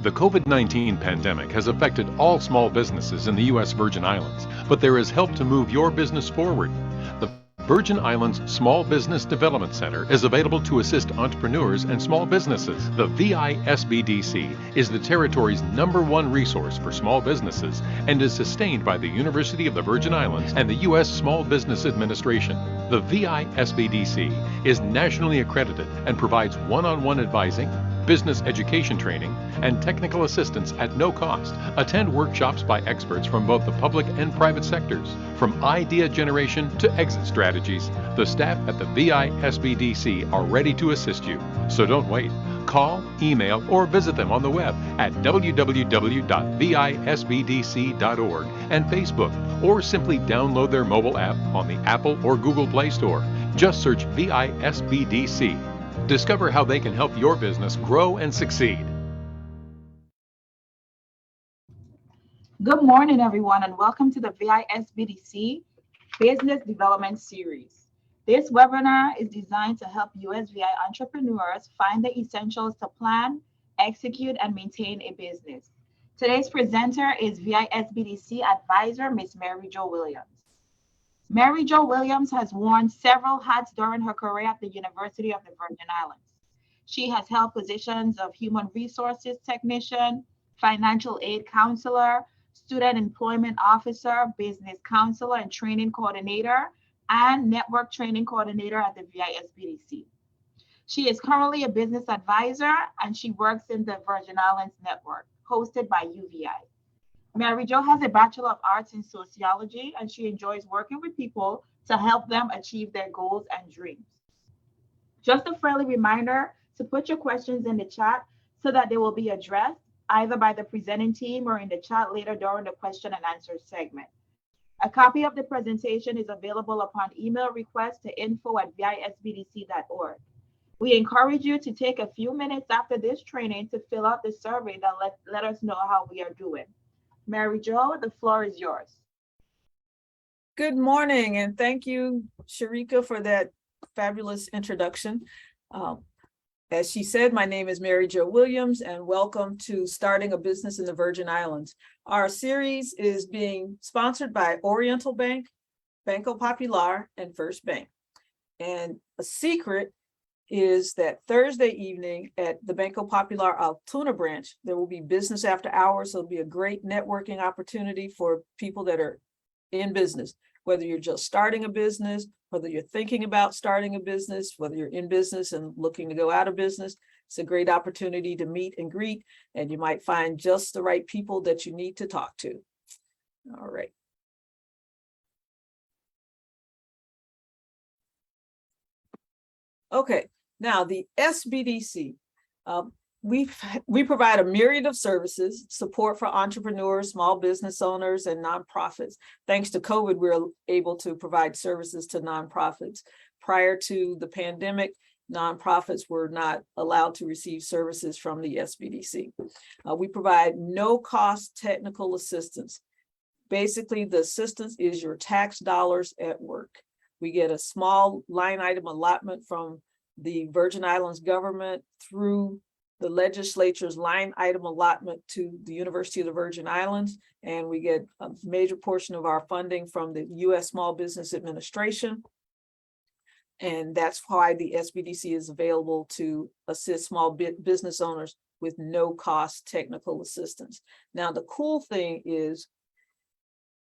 The COVID-19 pandemic has affected all small businesses in the U.S. Virgin Islands, but there is help to move your business forward. The Virgin Islands Small Business Development Center is available to assist entrepreneurs and small businesses. The VI SBDC is the territory's #1 resource for small businesses and is sustained by the University of the Virgin Islands and the U.S. Small Business Administration. The VI SBDC is nationally accredited and provides one-on-one advising, business education training, and technical assistance at no cost. Attend workshops by experts from both the public and private sectors. From idea generation to exit strategies, the staff at the VI SBDC are ready to assist you. So don't wait. Call, email, or visit them on the web at www.visbdc.org and Facebook, or simply download their mobile app on the Apple or Google Play Store. Just search VI SBDC. Discover how they can help your business grow and succeed. Good morning, everyone, and welcome to the VI SBDC Business Development Series. This webinar is designed to help USVI entrepreneurs find the essentials to plan, execute, and maintain a business. Today's presenter is VI SBDC Advisor, Ms. Mary Jo Williams. Mary Jo Williams has worn several hats during her career at the University of the Virgin Islands. She has held positions of human resources technician, financial aid counselor, student employment officer, business counselor and training coordinator, and network training coordinator at the VI SBDC. She is currently a business advisor and she works in the Virgin Islands network, hosted by UVI. Mary Jo has a Bachelor of Arts in Sociology, and she enjoys working with people to help them achieve their goals and dreams. Just a friendly reminder to put your questions in the chat so that they will be addressed either by the presenting team or in the chat later during the question and answer segment. A copy of the presentation is available upon email request to info@visbdc.org. We encourage you to take a few minutes after this training to fill out the survey that let us know how we are doing. Mary Jo, the floor is yours. Good morning, and thank you, Sharika, for that fabulous introduction. As she said, my name is Mary Jo Williams, and welcome to Starting a Business in the Virgin Islands. Our series is being sponsored by Oriental Bank, Banco Popular, and First Bank. And a secret is that Thursday evening at the Banco Popular Altoona branch, there will be business after hours. So it'll be a great networking opportunity for people that are in business, whether you're just starting a business, whether you're thinking about starting a business, whether you're in business and looking to go out of business. It's a great opportunity to meet and greet, and you might find just the right people that you need to talk to. All right. Okay, now the SBDC, we provide a myriad of services, support for entrepreneurs, small business owners, and nonprofits. Thanks to COVID, we're able to provide services to nonprofits. Prior to the pandemic, nonprofits were not allowed to receive services from the SBDC. We provide no-cost technical assistance. Basically, the assistance is your tax dollars at work. We get a small line item allotment from the Virgin Islands government through the legislature's line item allotment to the University of the Virgin Islands, and we get a major portion of our funding from the U.S. Small Business Administration. And that's why the SBDC is available to assist small business owners with no cost technical assistance. Now, the cool thing is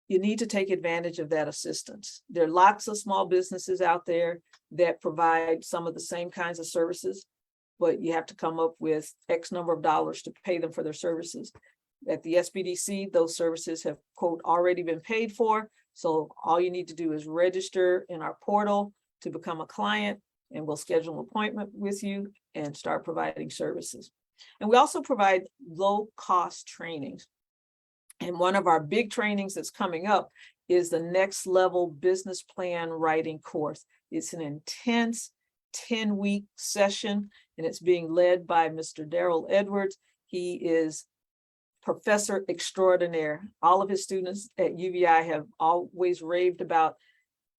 you need to take advantage of that assistance. There are lots of small businesses out there that provide some of the same kinds of services, but you have to come up with X number of dollars to pay them for their services. At the SBDC, those services have, quote, already been paid for. So all you need to do is register in our portal to become a client, and we'll schedule an appointment with you and start providing services. And we also provide low-cost trainings. And one of our big trainings that's coming up is the Next Level Business Plan Writing course. It's an intense 10-week session, and it's being led by Mr. Daryl Edwards. He is professor extraordinaire. All of his students at UVI have always raved about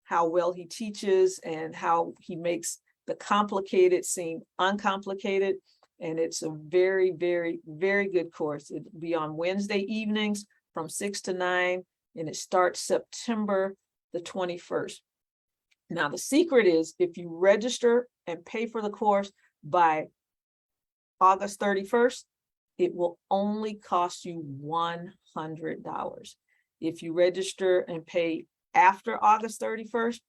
how well he teaches and how he makes the complicated seem uncomplicated. And it's a very, very, very good course. It'll be on Wednesday evenings from 6 to 9, and it starts September the 21st. Now, the secret is if you register and pay for the course by August 31st, it will only cost you $100. If you register and pay after August 31st,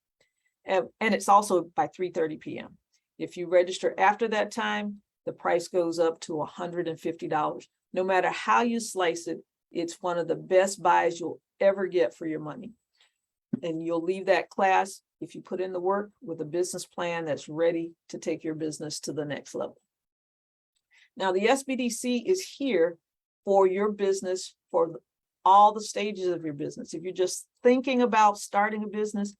and it's also by 3:30 p.m. If you register after that time, the price goes up to $150. No matter how you slice it, it's one of the best buys you'll ever get for your money. And you'll leave that class if you put in the work with a business plan that's ready to take your business to the next level. Now, the SBDC is here for your business, for all the stages of your business. If you're just thinking about starting a business,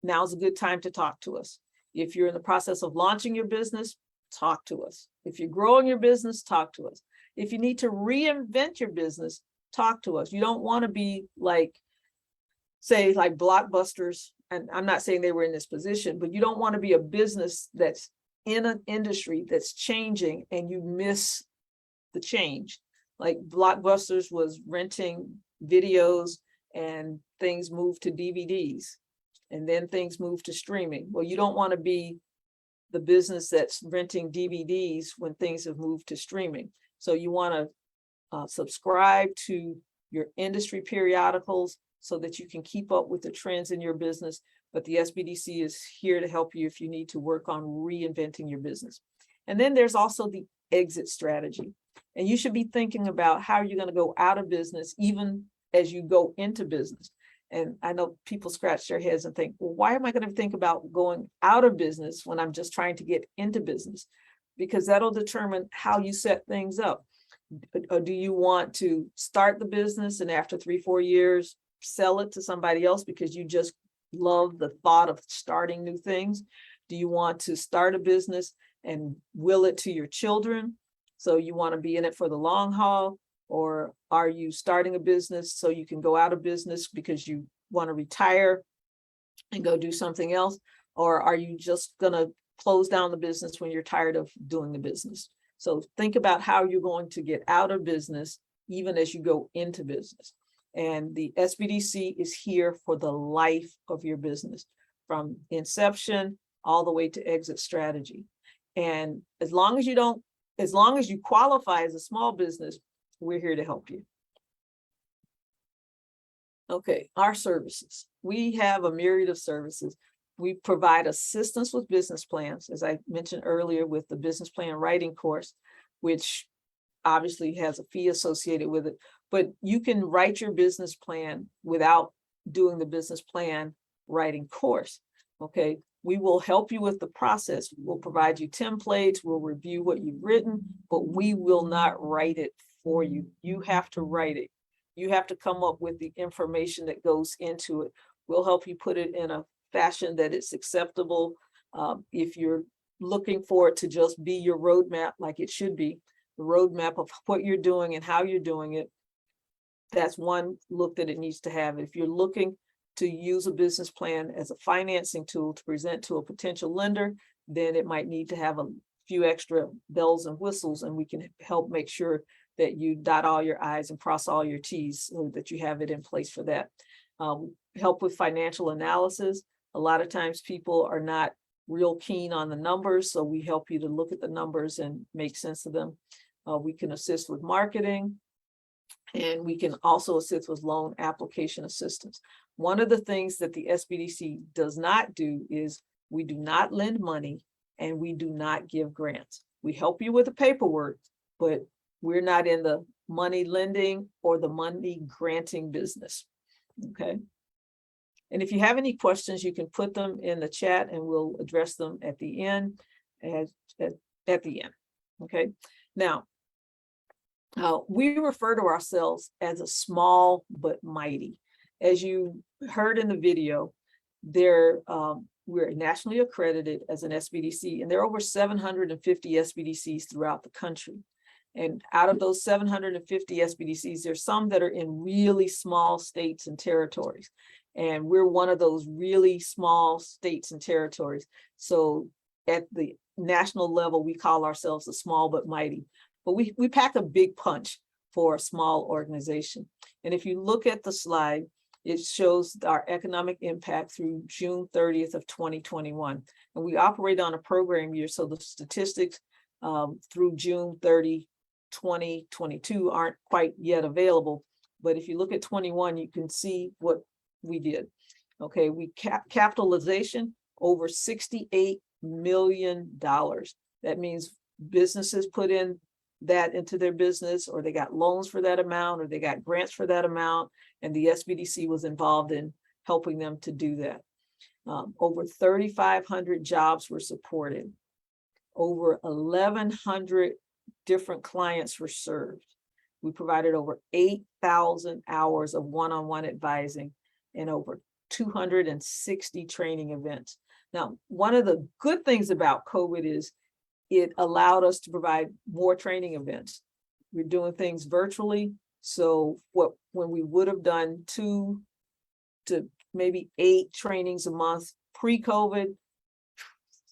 now's a good time to talk to us. If you're in the process of launching your business, talk to us. If you're growing your business, talk to us. If you need to reinvent your business, talk to us. You don't want to be like, say, like Blockbusters, and I'm not saying they were in this position, but you don't want to be a business that's in an industry that's changing and you miss the change. Like Blockbusters was renting videos and things moved to DVDs and then things moved to streaming. Well, you don't want to be the business that's renting DVDs when things have moved to streaming. So you want to subscribe to your industry periodicals so that you can keep up with the trends in your business. But the SBDC is here to help you if you need to work on reinventing your business. And then there's also the exit strategy. And you should be thinking about how you're going to go out of business, even as you go into business. And I know people scratch their heads and think, well, why am I going to think about going out of business when I'm just trying to get into business? Because that'll determine how you set things up. Or do you want to start the business and after 3-4 years, sell it to somebody else because you just love the thought of starting new things? Do you want to start a business and will it to your children? So you want to be in it for the long haul? Or are you starting a business so you can go out of business because you want to retire and go do something else? Or are you just going to close down the business when you're tired of doing the business? So think about how you're going to get out of business even as you go into business. And the SBDC is here for the life of your business, from inception all the way to exit strategy. And as long as you qualify as a small business, we're here to help you. Okay, our services. We have a myriad of services. We provide assistance with business plans, as I mentioned earlier, with the business plan writing course, which obviously has a fee associated with it. But you can write your business plan without doing the business plan writing course. Okay, we will help you with the process. We'll provide you templates. We'll review what you've written, but we will not write it for you. You have to write it. You have to come up with the information that goes into it. We'll help you put it in a fashion that it's acceptable. If you're looking for it to just be your roadmap, like it should be, the roadmap of what you're doing and how you're doing it, that's one look that it needs to have. If you're looking to use a business plan as a financing tool to present to a potential lender, then it might need to have a few extra bells and whistles, and we can help make sure that you dot all your I's and cross all your T's so that you have it in place for that. Help with financial analysis. A lot of times people are not real keen on the numbers, so we help you to look at the numbers and make sense of them. We can assist with marketing, and we can also assist with loan application assistance. One of the things that the SBDC does not do is we do not lend money and we do not give grants. We help you with the paperwork, but we're not in the money lending or the money granting business. Okay. And if you have any questions, you can put them in the chat and we'll address them at the end. At the end. Okay. Now, we refer to ourselves as a small but mighty. As you heard in the video, we're nationally accredited as an SBDC, and there are over 750 SBDCs throughout the country. And out of those 750 SBDCs, there's some that are in really small states and territories. And we're one of those really small states and territories. So at the national level, we call ourselves a small but mighty, but we pack a big punch for a small organization. And if you look at the slide, it shows our economic impact through June 30th of 2021. And we operate on a program year, so the statistics through June 30, 2022 aren't quite yet available. But if you look at 21, you can see what we did. Okay, we capitalization over $68 million. That means businesses put in that into their business, or they got loans for that amount, or they got grants for that amount, and the SBDC was involved in helping them to do that. Over 3,500 jobs were supported. Over 1,100 different clients were served. We provided over 8,000 hours of one-on-one advising and over 260 training events. Now, one of the good things about COVID is it allowed us to provide more training events. We're doing things virtually. So when we would have done 2 to maybe 8 trainings a month pre-COVID,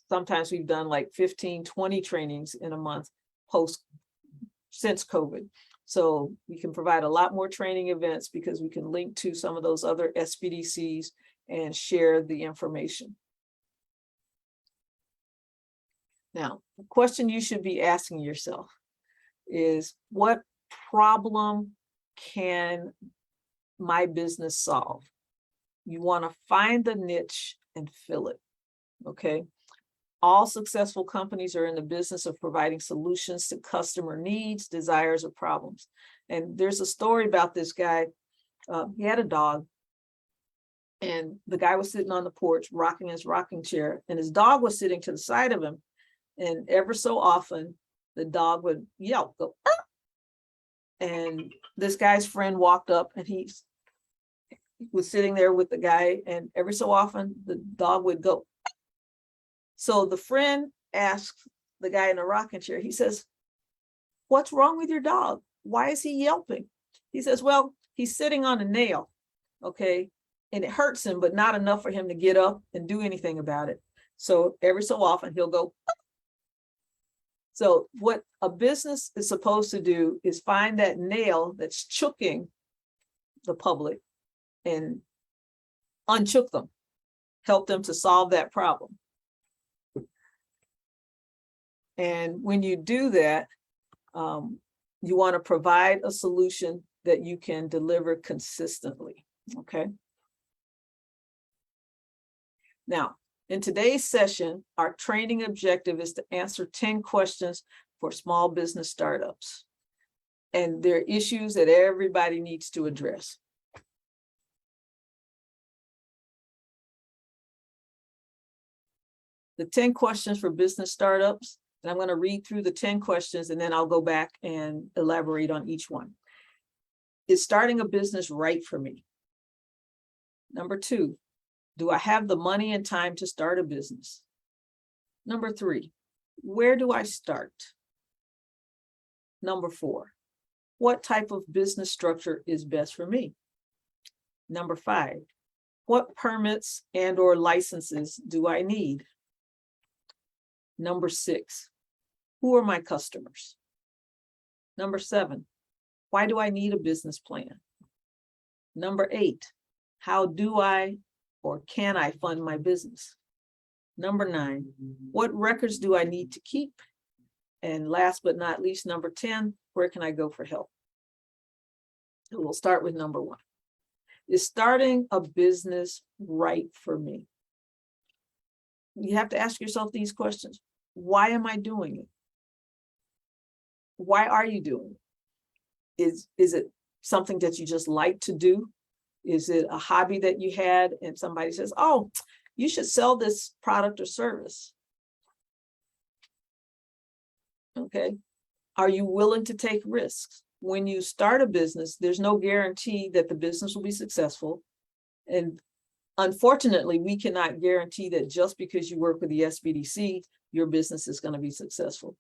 sometimes we've done like 15, 20 trainings in a month since COVID. So we can provide a lot more training events because we can link to some of those other SBDCs and share the information. Now, the question you should be asking yourself is, what problem can my business solve? You want to find the niche and fill it, okay? All successful companies are in the business of providing solutions to customer needs, desires, or problems. And there's a story about this guy. He had a dog, and the guy was sitting on the porch rocking his rocking chair, and his dog was sitting to the side of him. And ever so often, the dog would yelp, go, "Ah!" And this guy's friend walked up, and he was sitting there with the guy, and every so often, the dog would go. So the friend asked the guy in the rocking chair, he says, "What's wrong with your dog? Why is he yelping?" He says, "Well, he's sitting on a nail, okay? And it hurts him, but not enough for him to get up and do anything about it. So every so often he'll go." So what a business is supposed to do is find that nail that's chooking the public and unchook them, help them to solve that problem. And when you do that, you want to provide a solution that you can deliver consistently, okay? Now, in today's session, our training objective is to answer 10 questions for small business startups. And there are issues that everybody needs to address. The 10 questions for business startups, and I'm going to read through the 10 questions and then I'll go back and elaborate on each one. Is starting a business right for me? Number 2, do I have the money and time to start a business? Number 3, where do I start? Number 4, what type of business structure is best for me? Number 5, what permits and/or licenses do I need? Number 6, who are my customers? Number 7, why do I need a business plan? Number 8, how do I or can I fund my business? Number 9, what records do I need to keep? And last but not least, number 10, where can I go for help? And we'll start with number 1. Is starting a business right for me? You have to ask yourself these questions. Why am I doing it? Why are you doing it? Is it something that you just like to do? Is it a hobby that you had and somebody says, "Oh, you should sell this product or service"? Okay. Are you willing to take risks? When you start a business, there's no guarantee that the business will be successful. And unfortunately, we cannot guarantee that just because you work with the SBDC, your business is going to be successful.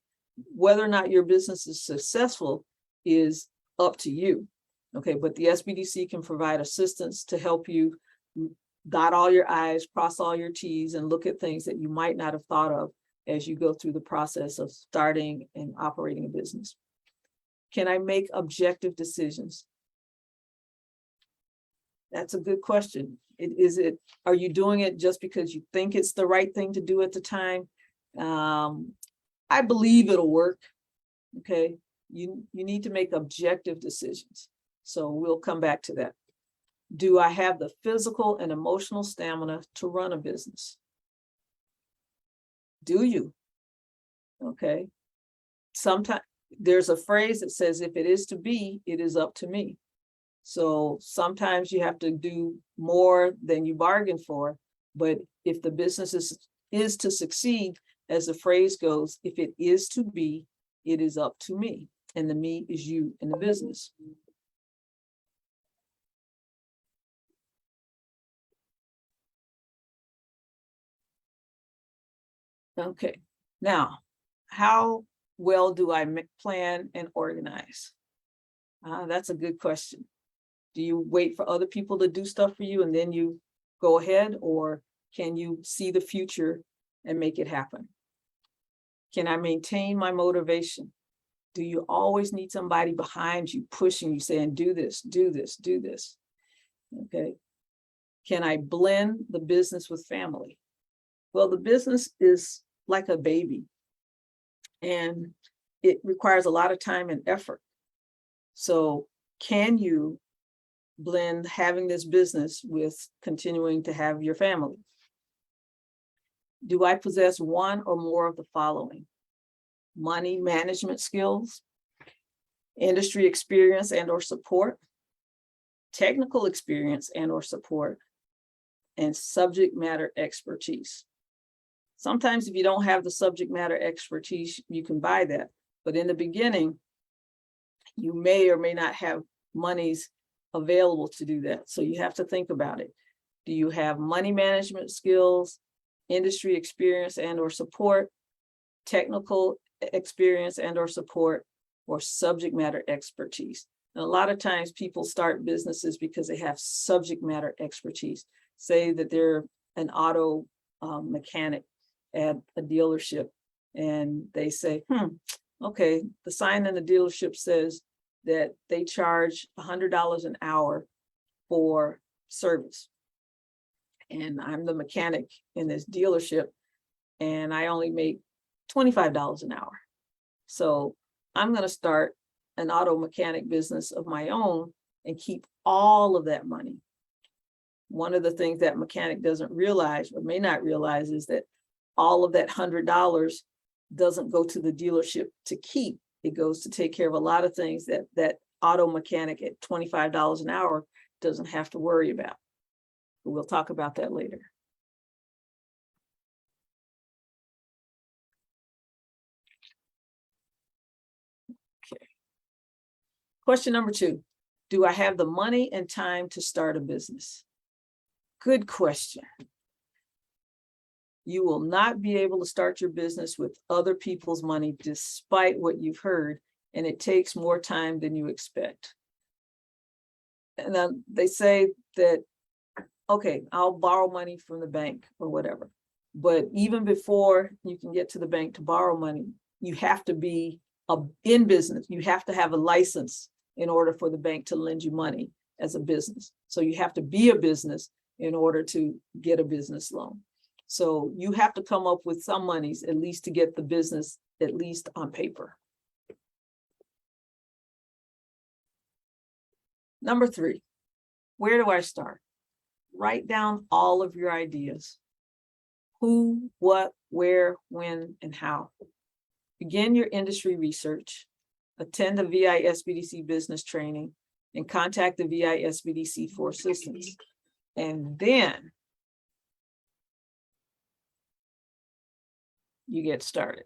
Whether or not your business is successful is up to you. Okay, but the SBDC can provide assistance to help you dot all your I's, cross all your T's, and look at things that you might not have thought of as you go through the process of starting and operating a business. Can I make objective decisions? That's a good question. Are you doing it just because you think it's the right thing to do at the time? I believe it'll work. Okay, you need to make objective decisions. So we'll come back to that. Do I have the physical and emotional stamina to run a business? Do you? Okay. Sometimes there's a phrase that says, if it is to be, it is up to me. So sometimes you have to do more than you bargained for. But if the business is to succeed, as the phrase goes, if it is to be, it is up to me. And the me is you in the business. Okay, now, how well do I plan and organize? That's a good question. Do you wait for other people to do stuff for you and then you go ahead, or can you see the future and make it happen? Can I maintain my motivation? Do you always need somebody behind you, pushing you, saying, do this, do this, do this? Okay. Can I blend the business with family? Well, the business is like a baby, and it requires a lot of time and effort. So can you blend having this business with continuing to have your family? Do I possess one or more of the following? Money management skills, industry experience and or support, technical experience and or support, and subject matter expertise. Sometimes if you don't have the subject matter expertise, you can buy that. But in the beginning, you may or may not have monies available to do that. So you have to think about it. Do you have money management skills, industry experience and or support, technical experience and or support, or subject matter expertise? And a lot of times people start businesses because they have subject matter expertise. Say that they're an auto mechanic at a dealership, and they say, okay, the sign in the dealership says that they charge $100 an hour for service. And I'm the mechanic in this dealership, and I only make $25 an hour. So I'm going to start an auto mechanic business of my own and keep all of that money. One of the things that mechanic doesn't realize, or may not realize, is that all of that $100 doesn't go to the dealership to keep. It goes to take care of a lot of things that that auto mechanic at $25 an hour doesn't have to worry about. But we'll talk about that later. Okay. Question number 2. Do I have the money and time to start a business? Good question. You will not be able to start your business with other people's money, despite what you've heard, and it takes more time than you expect. And then they say that, okay, I'll borrow money from the bank or whatever. But even before you can get to the bank to borrow money, you have to be in business. You have to have a license in order for the bank to lend you money as a business. So you have to be a business in order to get a business loan. So you have to come up with some monies, at least to get the business, at least on paper. Number 3, where do I start? Write down all of your ideas. Who, what, where, when, and how. Begin your industry research. Attend the VI SBDC business training and contact the VI SBDC for assistance. And then you get started.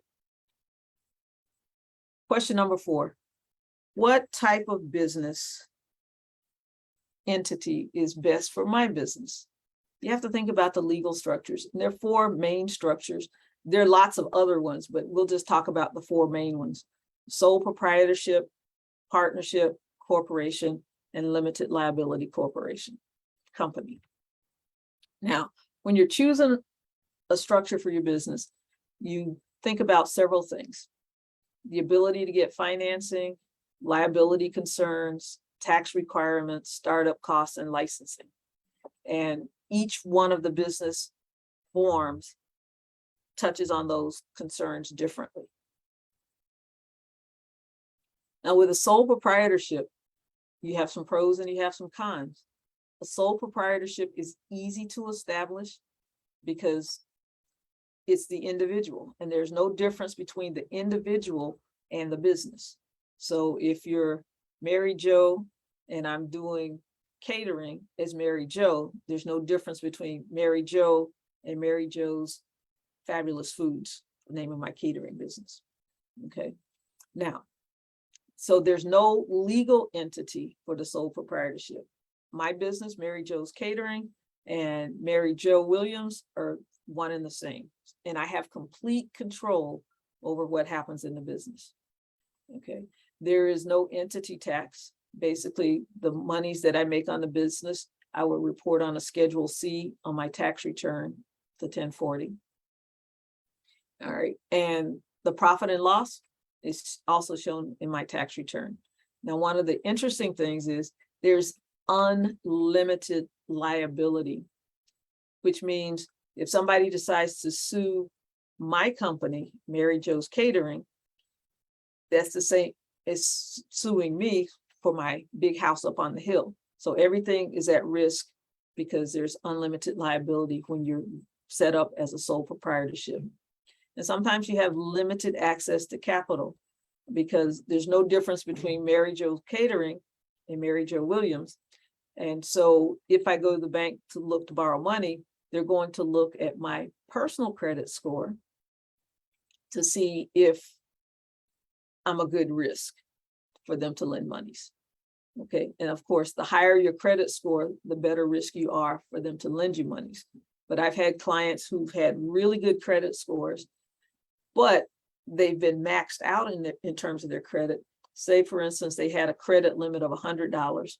Question number 4. What type of business entity is best for my business? You have to think about the legal structures. And there are 4 main structures. There are lots of other ones, but we'll just talk about the 4 main ones: sole proprietorship, partnership, corporation, and limited liability corporation, company. Now, when you're choosing a structure for your business, you think about several things: the ability to get financing, liability concerns, tax requirements, startup costs, and licensing. And each one of the business forms touches on those concerns differently. Now, with a sole proprietorship, you have some pros and you have some cons. A sole proprietorship is easy to establish because it's the individual, and there's no difference between the individual and the business. So if you're Mary Jo and I'm doing catering as Mary Jo, there's no difference between Mary Jo and Mary Jo's Fabulous Foods, the name of my catering business. Okay. Now, so there's no legal entity for the sole proprietorship. My business, Mary Jo's Catering, and Mary Jo Williams are one and the same. And I have complete control over what happens in the business. Okay. There is no entity tax. Basically, the monies that I make on the business, I will report on a Schedule C on my tax return, the 1040. All right. And the profit and loss is also shown in my tax return. Now, one of the interesting things is there's unlimited liability, which means if somebody decides to sue my company, Mary Jo's Catering, that's the same as suing me for my big house up on the hill. So everything is at risk because there's unlimited liability when you're set up as a sole proprietorship. And sometimes you have limited access to capital because there's no difference between Mary Jo's Catering and Mary Jo Williams. And so if I go to the bank to look to borrow money, they're going to look at my personal credit score to see if I'm a good risk for them to lend monies. Okay. And of course, the higher your credit score, the better risk you are for them to lend you monies. But I've had clients who've had really good credit scores, but they've been maxed out in terms of their credit. Say, for instance, they had a credit limit of $100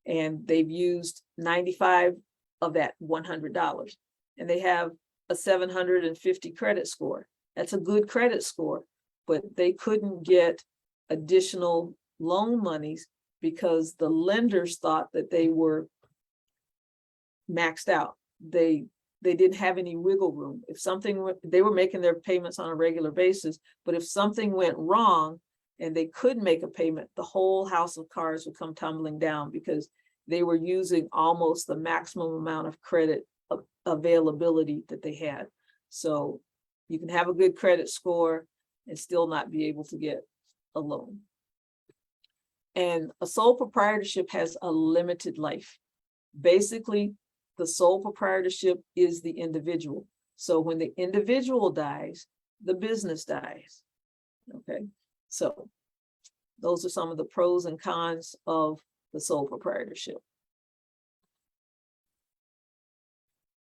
and they've used 95 of that $100, and they have a 750 credit score. That's a good credit score, but they couldn't get additional loan monies because the lenders thought that they were maxed out. They didn't have any wiggle room. If something, they were making their payments on a regular basis, but if something went wrong and they couldn't make a payment, the whole house of cards would come tumbling down because they were using almost the maximum amount of credit availability that they had. So you can have a good credit score and still not be able to get a loan. And a sole proprietorship has a limited life. Basically, the sole proprietorship is the individual. So when the individual dies, the business dies. Okay, so those are some of the pros and cons of the sole proprietorship.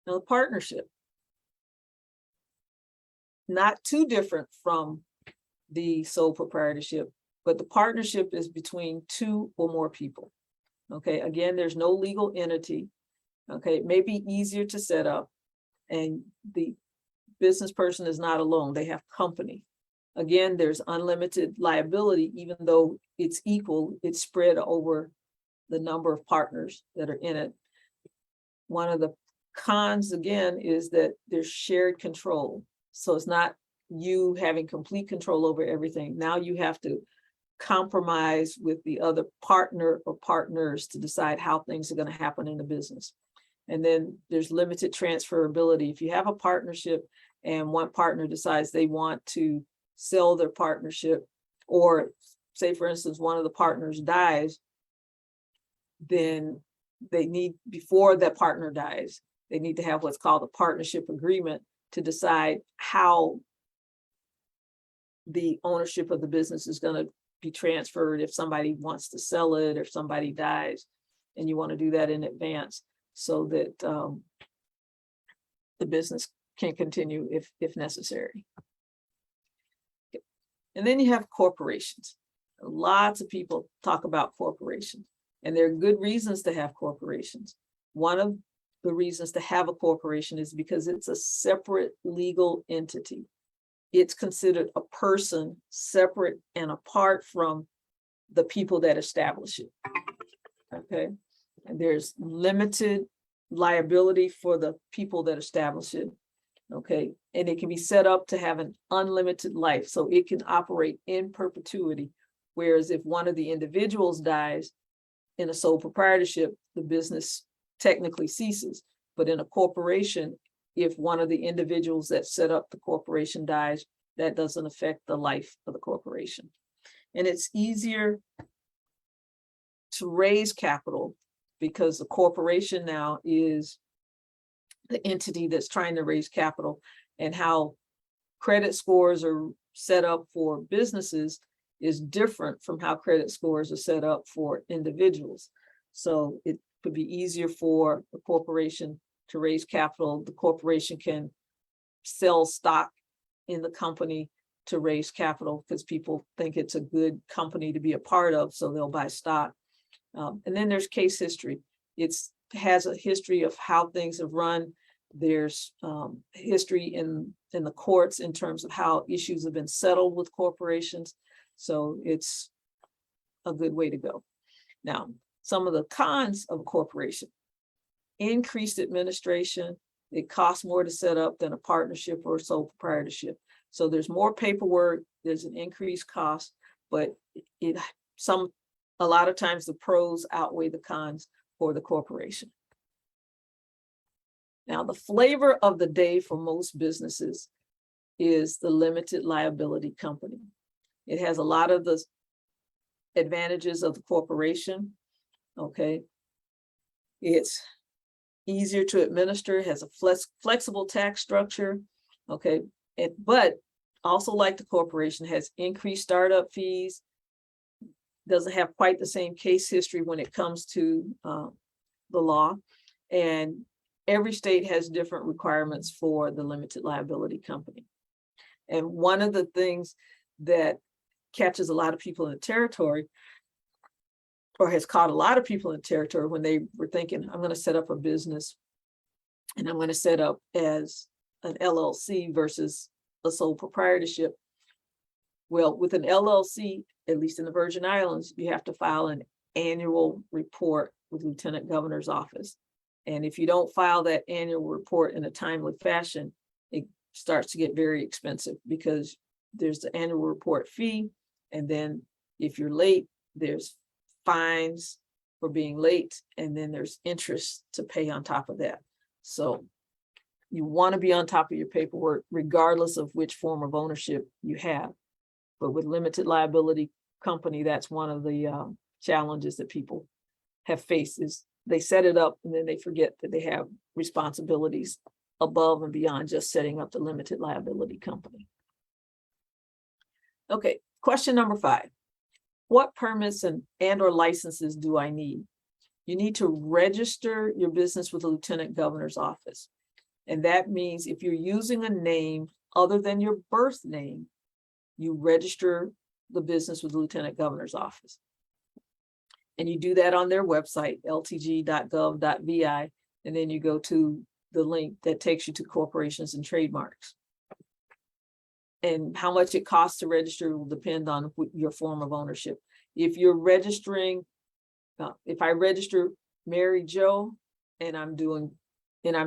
Now, the partnership, not too different from the sole proprietorship, but the partnership is between two or more people. Okay, again, there's no legal entity. Okay, it may be easier to set up, and the business person is not alone, they have company. Again, there's unlimited liability, even though it's equal, it's spread over the number of partners that are in it. One of the cons, again, is that there's shared control. So it's not you having complete control over everything. Now you have to compromise with the other partner or partners to decide how things are going to happen in the business. And then there's limited transferability. If you have a partnership and one partner decides they want to sell their partnership, or say, for instance, one of the partners dies, then they need, before that partner dies, they need to have what's called a partnership agreement to decide how the ownership of the business is going to be transferred if somebody wants to sell it or if somebody dies, and you want to do that in advance so that the business can continue if necessary. Okay. And then you have corporations. Lots of people talk about corporations, and there are good reasons to have corporations. One of the reasons to have a corporation is because it's a separate legal entity. it's considered a person separate and apart from the people that establish it. Okay, and there's limited liability for the people that establish it. Okay, and it can be set up to have an unlimited life, so it can operate in perpetuity. Whereas if one of the individuals dies in a sole proprietorship, the business technically ceases. But in a corporation, if one of the individuals that set up the corporation dies, that doesn't affect the life of the corporation. And it's easier to raise capital because the corporation now is the entity that's trying to raise capital, and how credit scores are set up for businesses is different from how credit scores are set up for individuals. So it could be easier for the corporation to raise capital. The corporation can sell stock in the company to raise capital because people think it's a good company to be a part of, so they'll buy stock. And then there's case history. It has a history of how things have run. There's history in the courts in terms of how issues have been settled with corporations. So it's a good way to go. Now, some of the cons of a corporation: increased administration. It costs more to set up than a partnership or a sole proprietorship. So there's more paperwork, there's an increased cost, but a lot of times the pros outweigh the cons for the corporation. Now, the flavor of the day for most businesses is the limited liability company. It has a lot of the advantages of the corporation. Okay. It's easier to administer, has a flexible tax structure. Okay. But also, like the corporation, has increased startup fees, doesn't have quite the same case history when it comes to the law. And every state has different requirements for the limited liability company. And one of the things that catches a lot of people in the territory, or has caught a lot of people in the territory when they were thinking, I'm going to set up a business and I'm going to set up as an LLC versus a sole proprietorship. Well, with an LLC, at least in the Virgin Islands, you have to file an annual report with Lieutenant Governor's office. And if you don't file that annual report in a timely fashion, it starts to get very expensive because there's the annual report fee. And then if you're late, there's fines for being late. And then there's interest to pay on top of that. So you want to be on top of your paperwork, regardless of which form of ownership you have. But with limited liability company, that's one of the challenges that people have faced, is they set it up and then they forget that they have responsibilities above and beyond just setting up the limited liability company. Okay, question number 5. What permits and or licenses do I need? You need to register your business with the Lieutenant Governor's office. And that means if you're using a name other than your birth name, you register the business with the Lieutenant Governor's office. And you do that on their website, ltg.gov.vi, and then you go to the link that takes you to corporations and trademarks. And how much it costs to register will depend on your form of ownership. If you're registering, if I register Mary Jo and I'm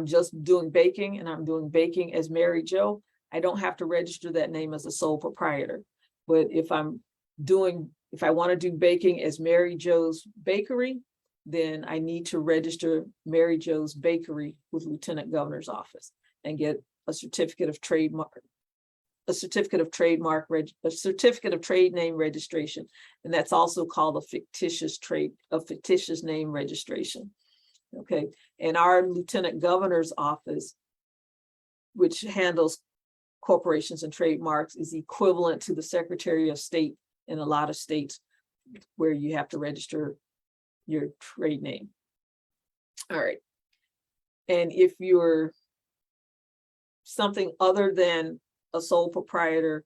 just doing baking, and I'm doing baking as Mary Jo, I don't have to register that name as a sole proprietor. But if I want to do baking as Mary Jo's Bakery, then I need to register Mary Jo's Bakery with Lieutenant Governor's office and get a certificate of trade name registration. And that's also called a fictitious name registration. Okay. And our Lieutenant Governor's office, which handles corporations and trademarks, is equivalent to the Secretary of State in a lot of states where you have to register your trade name. All right. And if you're something other than a sole proprietor,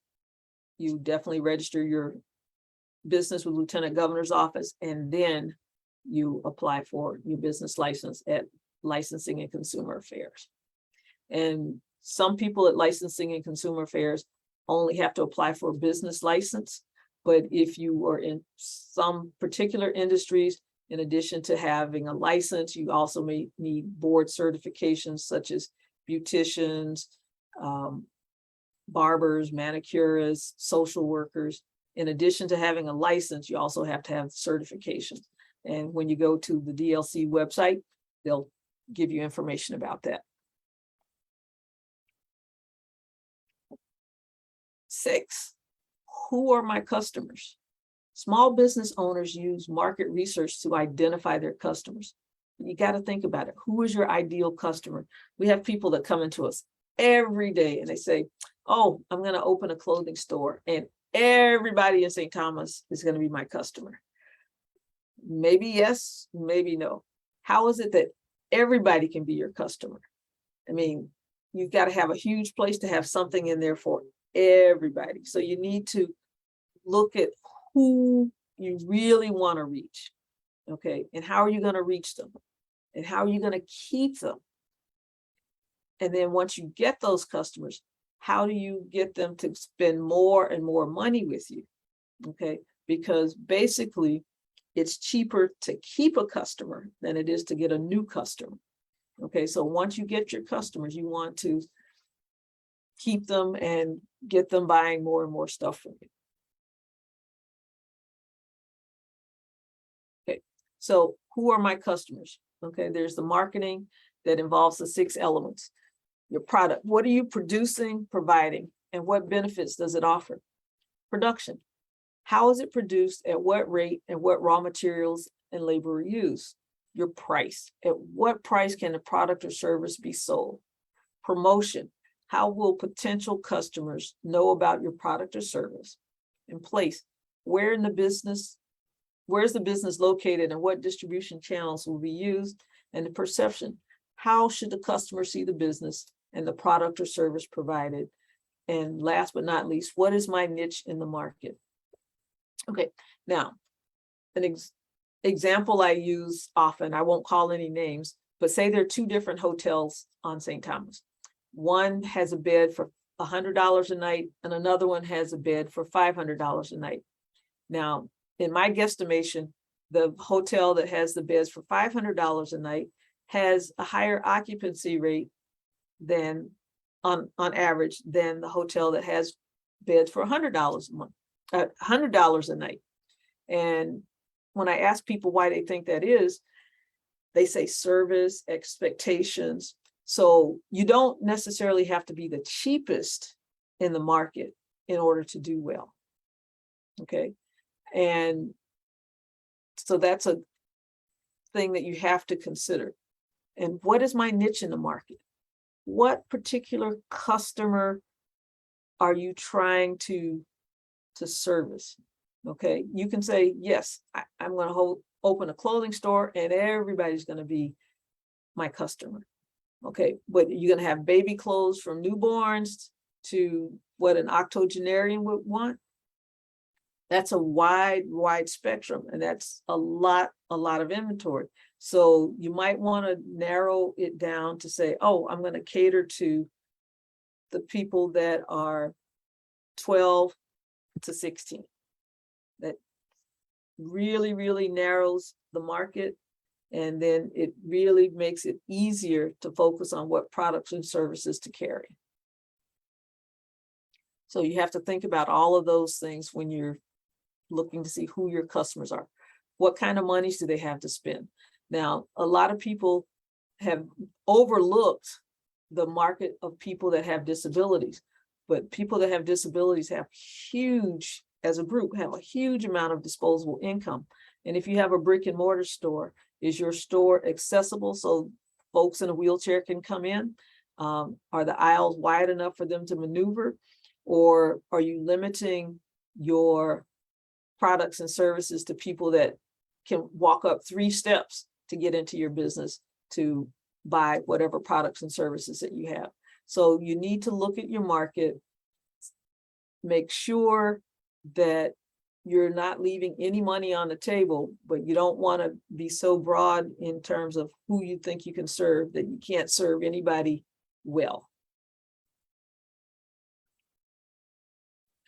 you definitely register your business with Lieutenant Governor's office, and then you apply for your business license at Licensing and Consumer Affairs. And some people at Licensing and Consumer Affairs only have to apply for a business license. But if you are in some particular industries, in addition to having a license, you also may need board certifications such as beauticians, barbers, manicurists, social workers. In addition to having a license, you also have to have certifications. And when you go to the DLC website, they'll give you information about that. 6, who are my customers? Small business owners use market research to identify their customers. You got to think about it. Who is your ideal customer? We have people that come into us every day and they say, oh, I'm going to open a clothing store and everybody in St. Thomas is going to be my customer. Maybe yes, maybe no. How is it that everybody can be your customer? I mean, you've got to have a huge place to have something in there for everybody. So you need to look at who you really want to reach. Okay. And how are you going to reach them? And how are you going to keep them? And then once you get those customers, how do you get them to spend more and more money with you? Okay. Because basically, it's cheaper to keep a customer than it is to get a new customer. Okay. So once you get your customers, you want to keep them and get them buying more and more stuff from you. Okay. So who are my customers? Okay. There's the marketing that involves the 6 elements. Your product, what are you producing, providing, and what benefits does it offer? Production, how is it produced, at what rate, and what raw materials and labor are used? Your price, at what price can the product or service be sold? Promotion, how will potential customers know about your product or service? And place, where's the business located and what distribution channels will be used? And the perception, how should the customer see the business and the product or service provided? And last but not least, what is my niche in the market? Okay, now, an example I use often, I won't call any names, but say there are 2 different hotels on St. Thomas. One has a bed for $100 a night and another one has a bed for $500 a night. Now, in my guesstimation, the hotel that has the beds for $500 a night has a higher occupancy rate than on average than the hotel that has beds for $100 a month, $100 a night. And when I ask people why they think that is, they say service, expectations. So you don't necessarily have to be the cheapest in the market in order to do well. Okay. And so that's a thing that you have to consider. And what is my niche in the market? What particular customer are you trying to service? Okay, you can say, yes, I'm going to open a clothing store and everybody's going to be my customer. Okay, but you're going to have baby clothes from newborns to what an octogenarian would want. That's a wide spectrum, and that's a lot of inventory. So you might want to narrow it down to say, oh, I'm going to cater to the people that are 12 to 16. That really narrows the market, and then it really makes it easier to focus on what products and services to carry. So you have to think about all of those things when you're looking to see who your customers are. What kind of monies do they have to spend? Now, a lot of people have overlooked the market of people that have disabilities, but people that have disabilities have huge, as a group, have a huge amount of disposable income. And if you have a brick and mortar store, is your store accessible so folks in a wheelchair can come in? Are the aisles wide enough for them to maneuver? Or are you limiting your products and services to people that can walk up 3 steps to get into your business to buy whatever products and services that you have? So you need to look at your market, make sure that you're not leaving any money on the table, but you don't want to be so broad in terms of who you think you can serve that you can't serve anybody well.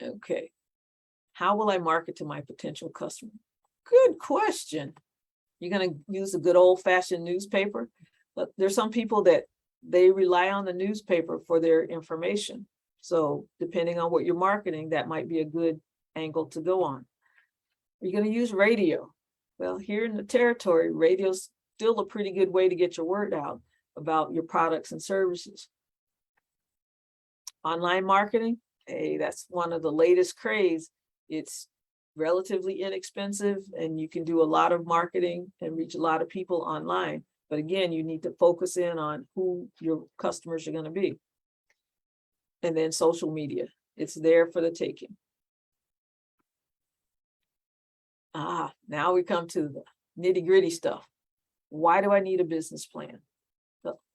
Okay. How will I market to my potential customer? Good question. You're going to use a good old-fashioned newspaper, but there's some people that they rely on the newspaper for their information. So depending on what you're marketing, that might be a good angle to go on. Are you going to use radio? Well, here in the territory, radio's still a pretty good way to get your word out about your products and services. Online marketing, hey, that's one of the latest craze. It's relatively inexpensive and you can do a lot of marketing and reach a lot of people online. But again, you need to focus in on who your customers are going to be. And then social media, it's there for the taking. Now we come to the nitty-gritty stuff. Why do I need a business plan?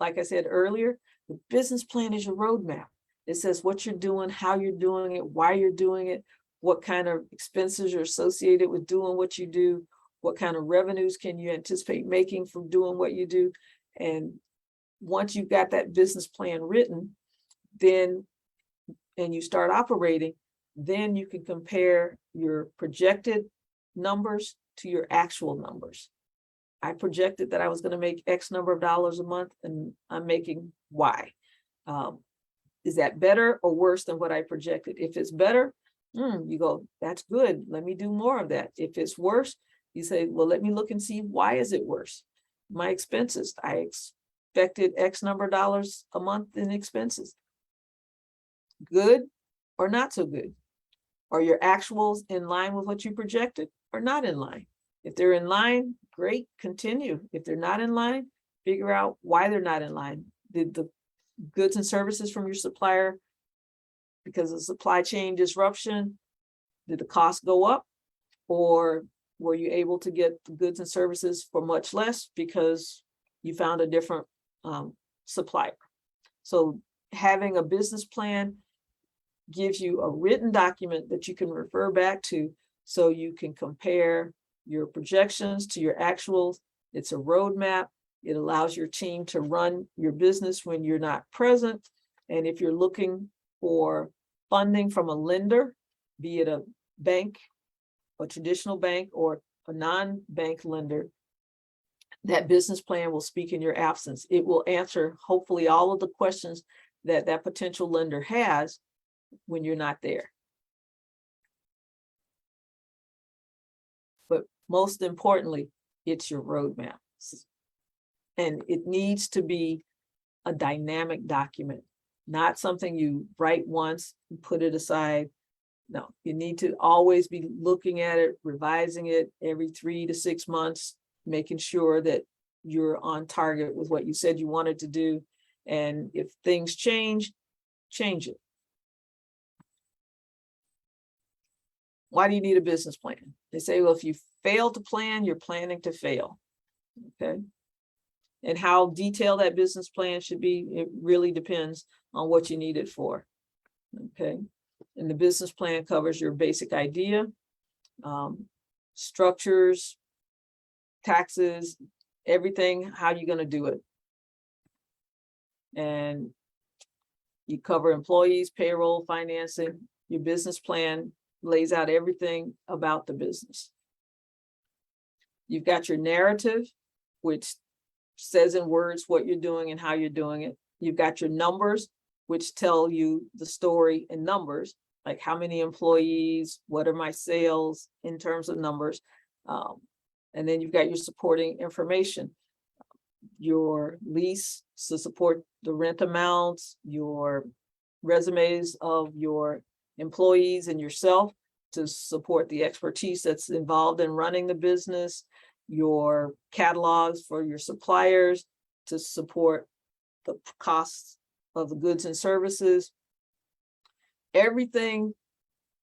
Like I said earlier, the business plan is your roadmap. It says what you're doing, how you're doing it, why you're doing it, what kind of expenses are associated with doing what you do, what kind of revenues can you anticipate making from doing what you do. And once you've got that business plan written, then, and you start operating, then you can compare your projected numbers to your actual numbers. I projected that I was going to make X number of dollars a month and I'm making Y. Is that better or worse than what I projected? If it's better, you go, that's good. Let me do more of that. If it's worse, you say, well, let me look and see why is it worse? My expenses, I expected X number of dollars a month in expenses. Good or not so good? Are your actuals in line with what you projected or not in line? If they're in line, great, continue. If they're not in line, figure out why they're not in line. Did the goods and services from your supplier, because of supply chain disruption, did the cost go up? Or were you able to get the goods and services for much less because you found a different supplier? So having a business plan gives you a written document that you can refer back to so you can compare your projections to your actuals. It's a roadmap. It allows your team to run your business when you're not present. And if you're looking for funding from a lender, be it a bank, a traditional bank, or a non-bank lender, that business plan will speak in your absence. It will answer hopefully all of the questions that that potential lender has when you're not there. But most importantly, it's your roadmap. And it needs to be a dynamic document, not something you write once and put it aside. No, you need to always be looking at it, revising it every 3 to 6 months, making sure that you're on target with what you said you wanted to do. And if things change, change it. Why do you need a business plan? They say, well, if you fail to plan, you're planning to fail. Okay. And how detailed that business plan should be, it really depends on what you need it for. Okay. And the business plan covers your basic idea, structures, taxes, everything, how you're going to do it. And you cover employees, payroll, financing. Your business plan lays out everything about the business. You've got your narrative, which says in words what you're doing and how you're doing it. You've got your numbers, which tell you the story in numbers, like how many employees, what are my sales in terms of numbers. And then you've got your supporting information, your lease to support the rent amounts, your resumes of your employees and yourself to support the expertise that's involved in running the business, your catalogs for your suppliers to support the costs of the goods and services, everything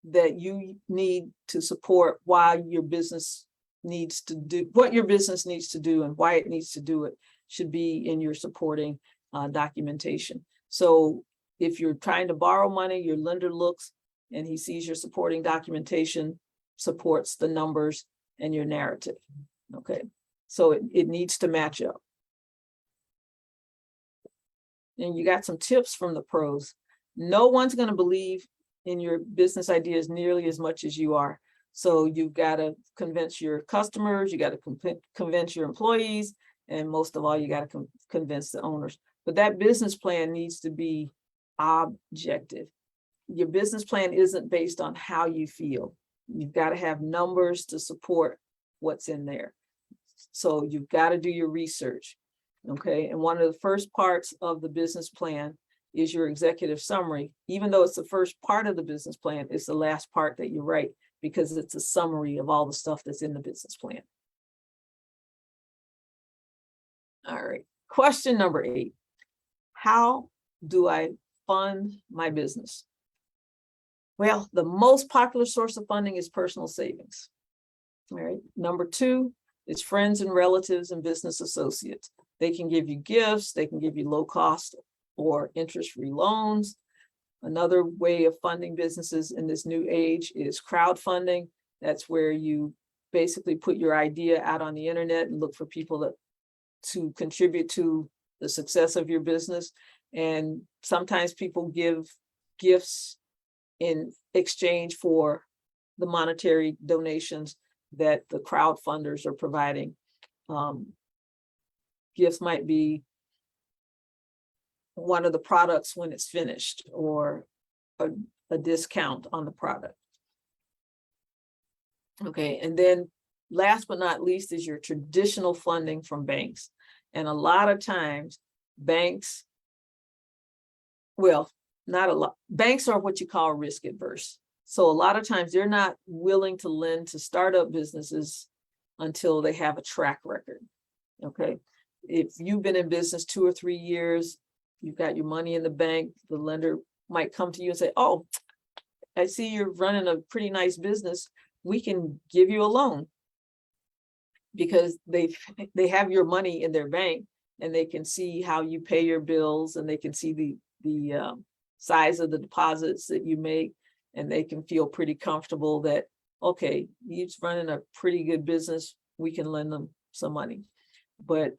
that you need to support why your business needs to do, what your business needs to do and why it needs to do it should be in your supporting documentation. So if you're trying to borrow money, your lender looks and he sees your supporting documentation supports the numbers and your narrative. Okay, so it needs to match up. And you got some tips from the pros. No one's going to believe in your business ideas nearly as much as you are. So you've got to convince your customers, you got to convince your employees, and most of all, you got to convince the owners. But that business plan needs to be objective. Your business plan isn't based on how you feel. You've got to have numbers to support what's in there. So you've got to do your research. Okay. And one of the first parts of the business plan is your executive summary. Even though it's the first part of the business plan, it's the last part that you write because it's a summary of all the stuff that's in the business plan. All right. Question number 8. How do I fund my business? Well, the most popular source of funding is personal savings. All right. Number 2 is friends and relatives and business associates. They can give you gifts. They can give you low cost or interest-free loans. Another way of funding businesses in this new age is crowdfunding. That's where you basically put your idea out on the internet and look for people to contribute to the success of your business. And sometimes people give gifts in exchange for the monetary donations that the crowdfunders are providing. Gifts might be one of the products when it's finished, or a discount on the product. Okay, and then last but not least is your traditional funding from banks. And a lot of times banks, well, not a lot, banks are what you call risk adverse. So a lot of times they're not willing to lend to startup businesses until they have a track record. Okay, if you've been in business 2 or 3 years, you've got your money in the bank, the lender might come to you and say, oh, I see you're running a pretty nice business. We can give you a loan, because they have your money in their bank and they can see how you pay your bills, and they can see the size of the deposits that you make, and they can feel pretty comfortable that, okay, he's running a pretty good business. We can lend them some money. But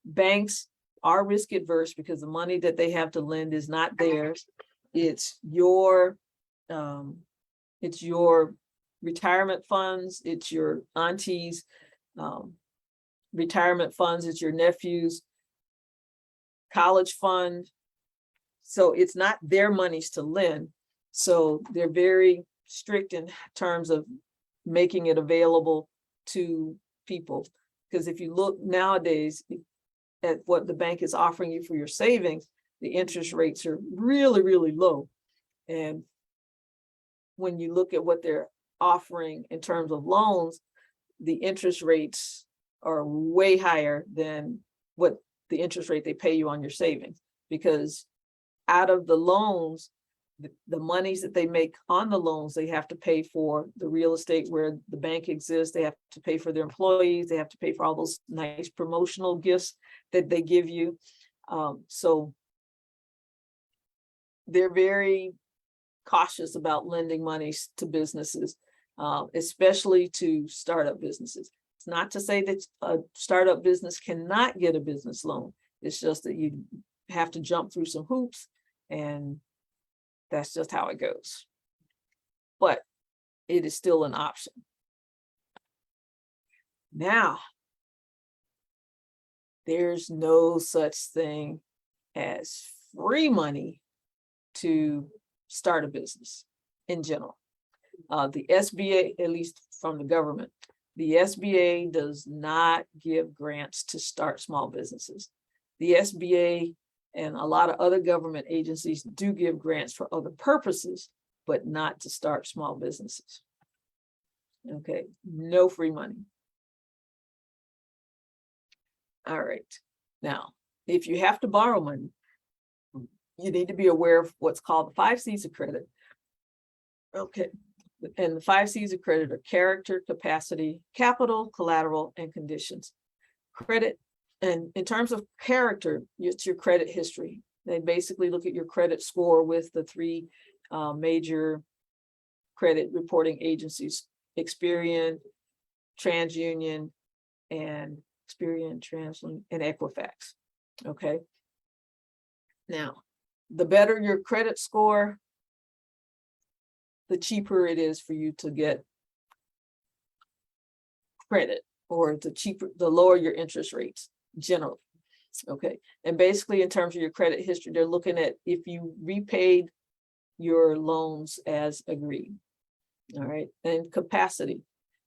banks are risk adverse because the money that they have to lend is not theirs. It's your retirement funds, it's your auntie's retirement funds, it's your nephew's college fund. So it's not their monies to lend. So they're very strict in terms of making it available to people. Because if you look nowadays at what the bank is offering you for your savings, the interest rates are really, really low. And when you look at what they're offering in terms of loans, the interest rates are way higher than what the interest rate they pay you on your savings. Because out of the loans, the monies that they make on the loans, they have to pay for the real estate where the bank exists. They have to pay for their employees. They have to pay for all those nice promotional gifts that they give you. So they're very cautious about lending money to businesses, especially to startup businesses. It's not to say that a startup business cannot get a business loan. It's just that you have to jump through some hoops, and that's just how it goes. But it is still an option. Now, there's no such thing as free money to start a business in general. The SBA, at least from the government, the SBA does not give grants to start small businesses. The SBA and a lot of other government agencies do give grants for other purposes, but not to start small businesses. Okay, no free money. All right. Now, if you have to borrow money, you need to be aware of what's called the 5 C's of credit. Okay. And the 5 C's of credit are character, capacity, capital, collateral, and conditions. Credit, and in terms of character, it's your credit history. They basically look at your credit score with the 3 major credit reporting agencies: Experian, TransUnion, and Equifax. Okay. Now, the better your credit score, the cheaper it is for you to get credit, or the lower your interest rates generally. Okay, and basically in terms of your credit history, they're looking at if you repaid your loans as agreed. All right, and capacity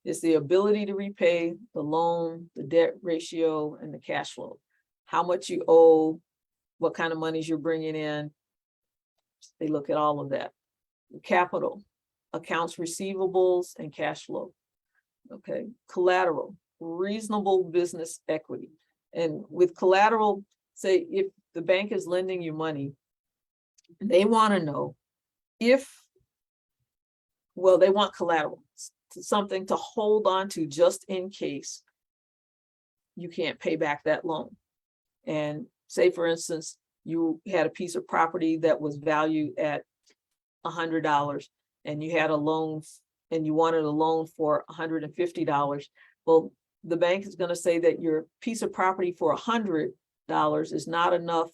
is the ability to repay the loan, the debt ratio, and the cash flow. How much you owe, what kind of monies you're bringing in. They look at all of that. Capital, accounts receivables, and cash flow. Okay, collateral, reasonable business equity. And with collateral, say if the bank is lending you money, they want to know they want collateral, something to hold on to just in case you can't pay back that loan. And say, for instance, you had a piece of property that was valued at $100 and you had a loan and you wanted a loan for $150. Well, the bank is going to say that your piece of property for $100 is not enough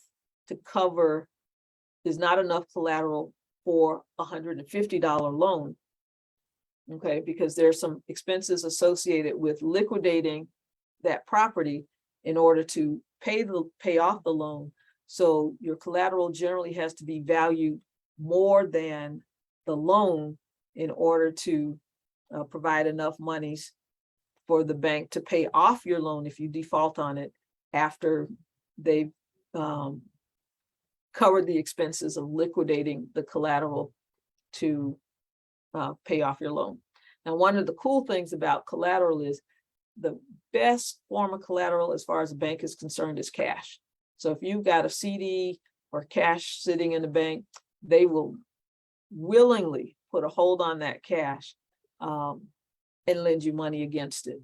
collateral for a $150 loan. Okay, because there's some expenses associated with liquidating that property in order to pay off the loan. So your collateral generally has to be valued more than the loan in order to provide enough monies for the bank to pay off your loan if you default on it after they've covered the expenses of liquidating the collateral to pay off your loan. Now, one of the cool things about collateral is the best form of collateral as far as the bank is concerned is cash. So if you've got a CD or cash sitting in the bank, they will willingly put a hold on that cash and lend you money against it.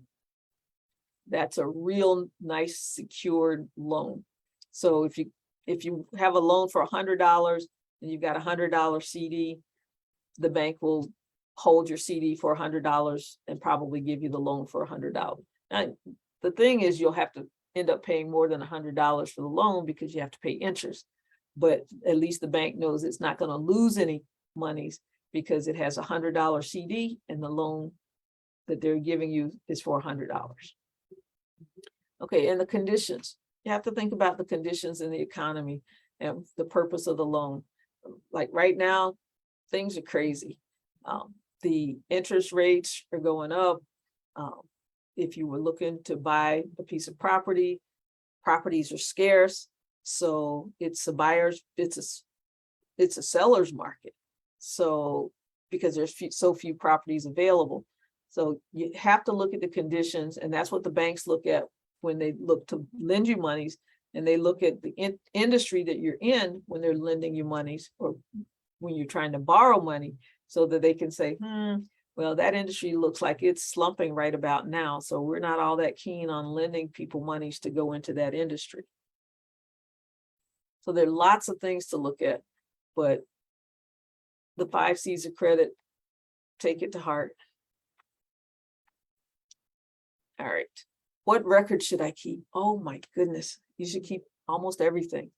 That's a real nice secured loan. So if you have a loan for $100 and you've got a $100 CD, the bank will hold your CD for $100 and probably give you the loan for $100. Now, the thing is, you'll have to end up paying more than $100 for the loan because you have to pay interest. But at least the bank knows it's not going to lose any monies because it has a $100 CD and the loan that they're giving you is for $100. Okay, and the conditions. You have to think about the conditions in the economy and the purpose of the loan. Like right now, things are crazy. The interest rates are going up. If you were looking to buy a piece of property, properties are scarce. So it's a seller's market. So because there's so few properties available. So you have to look at the conditions, and that's what the banks look at when they look to lend you monies, and they look at the industry that you're in when they're lending you monies or when you're trying to borrow money, so that they can say, well, that industry looks like it's slumping right about now. So we're not all that keen on lending people monies to go into that industry. So there are lots of things to look at, but the 5 C's of credit, take it to heart. All right. What record should I keep? Oh my goodness. You should keep almost everything.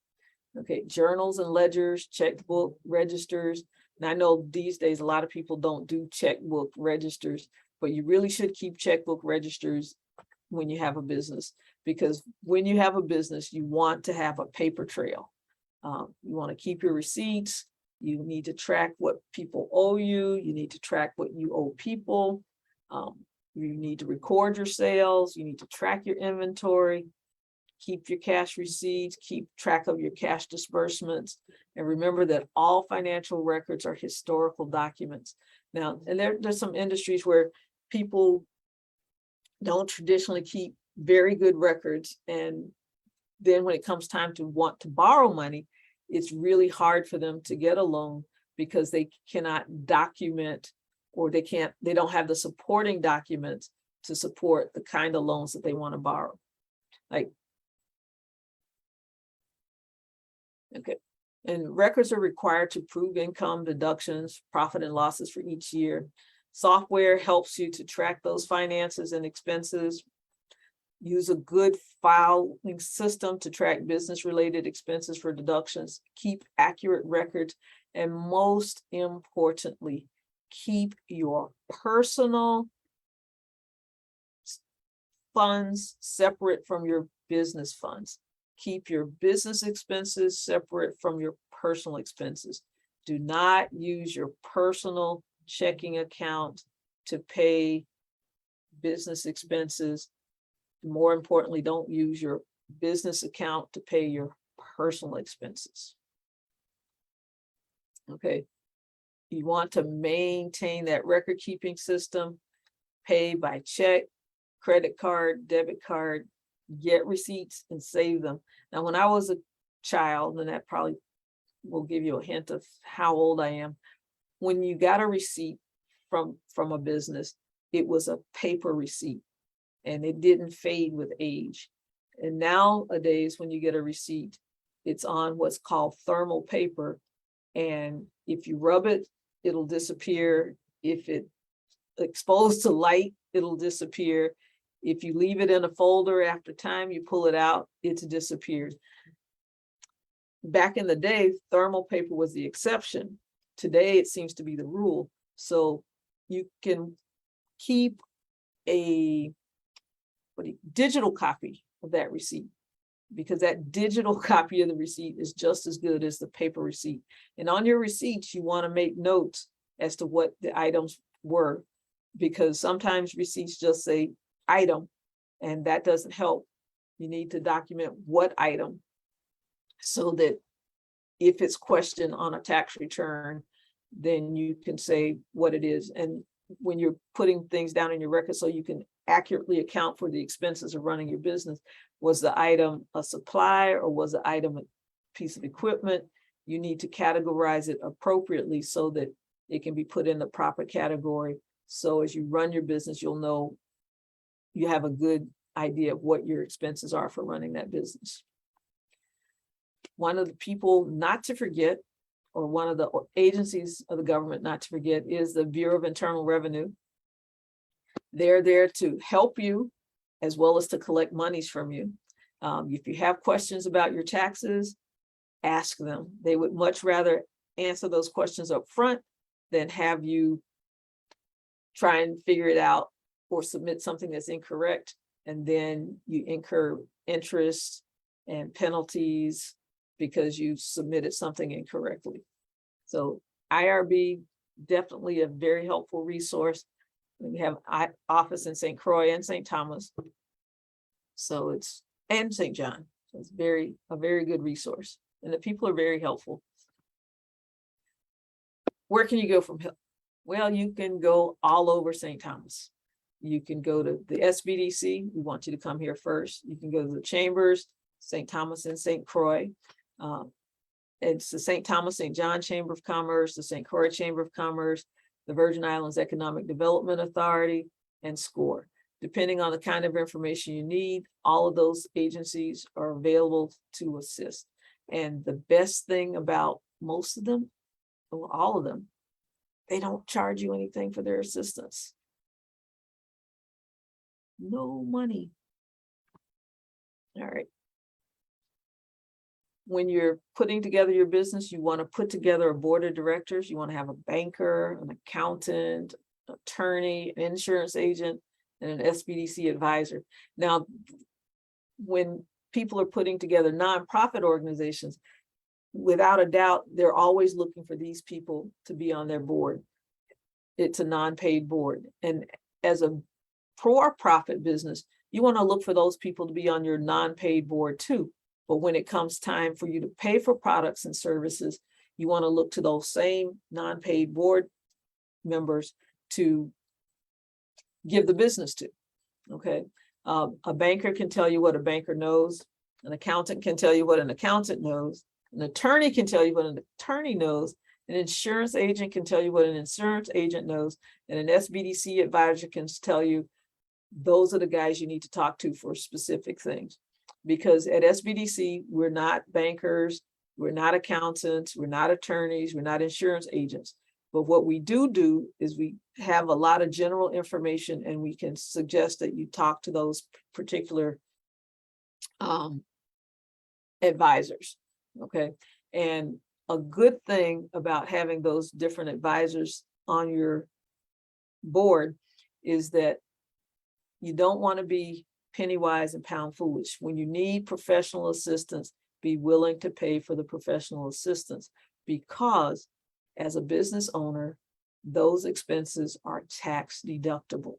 Okay. Journals and ledgers, checkbook, registers. And I know these days a lot of people don't do checkbook registers, but you really should keep checkbook registers when you have a business, because when you have a business, you want to have a paper trail. You want to keep your receipts. You need to track what people owe you. You need to track what you owe people. You need to record your sales. You need to track your inventory, keep your cash receipts, keep track of your cash disbursements. And remember that all financial records are historical documents. Now, and there's some industries where people don't traditionally keep very good records. And then when it comes time to want to borrow money, it's really hard for them to get a loan because they cannot document, or they don't have the supporting documents to support the kind of loans that they want to borrow. Okay. And records are required to prove income, deductions, profit and losses for each year. Software helps you to track those finances and expenses. Use a good filing system to track business-related expenses for deductions. Keep accurate records. And most importantly, keep your personal funds separate from your business funds. Keep your business expenses separate from your personal expenses. Do not use your personal checking account to pay business expenses. More importantly, don't use your business account to pay your personal expenses. Okay. You want to maintain that record keeping system, pay by check, credit card, debit card, get receipts and save them. Now, when I was a child, and that probably will give you a hint of how old I am, when you got a receipt from a business, it was a paper receipt and it didn't fade with age. And nowadays, when you get a receipt, it's on what's called thermal paper. And if you rub it, it'll disappear. If it exposed to light, it'll disappear. If you leave it in a folder, after time you pull it out, it's disappeared. Back in the day, thermal paper was the exception. Today, it seems to be the rule. So you can keep a digital copy of that receipt, because that digital copy of the receipt is just as good as the paper receipt. And on your receipts, you want to make notes as to what the items were, because sometimes receipts just say item, and that doesn't help. You need to document what item, so that if it's questioned on a tax return, then you can say what it is. And when you're putting things down in your record so you can accurately account for the expenses of running your business, was the item a supply or was the item a piece of equipment? You need to categorize it appropriately so that it can be put in the proper category. So as you run your business, you'll know, you have a good idea of what your expenses are for running that business. One of the people not to forget, or one of the agencies of the government not to forget, is the Bureau of Internal Revenue. They're there to help you as well as to collect monies from you. If you have questions about your taxes, ask them. They would much rather answer those questions up front than have you try and figure it out or submit something that's incorrect, and then you incur interest and penalties because you submitted something incorrectly. So IRB, definitely a very helpful resource. We have an office in St. Croix and St. Thomas. So it's, and St. John. So it's a very good resource. And the people are very helpful. Where can you go from here? Well, you can go all over St. Thomas. You can go to the SBDC. We want you to come here first. You can go to the chambers, St. Thomas and St. Croix. It's the St. Thomas, St. John Chamber of Commerce, the St. Croix Chamber of Commerce, the Virgin Islands Economic Development Authority, and SCORE. Depending on the kind of information you need, all of those agencies are available to assist. And the best thing about most of them, well, all of them, they don't charge you anything for their assistance. No money. All right. When you're putting together your business, you want to put together a board of directors. You want to have a banker, an accountant, attorney, an insurance agent, and an SBDC advisor. Now, when people are putting together nonprofit organizations, without a doubt, they're always looking for these people to be on their board. It's a non-paid board. And as a for-profit business, you want to look for those people to be on your non-paid board too. But when it comes time for you to pay for products and services, you want to look to those same non-paid board members to give the business to. Okay. A banker can tell you what a banker knows. An accountant can tell you what an accountant knows. An attorney can tell you what an attorney knows. An insurance agent can tell you what an insurance agent knows. And an SBDC advisor can tell you those are the guys you need to talk to for specific things. Because at SBDC, we're not bankers, we're not accountants, we're not attorneys, we're not insurance agents. But what we do is we have a lot of general information, and we can suggest that you talk to those particular advisors. Okay. And a good thing about having those different advisors on your board is that you don't want to be penny wise and pound foolish. When you need professional assistance, be willing to pay for the professional assistance, because as a business owner, those expenses are tax deductible.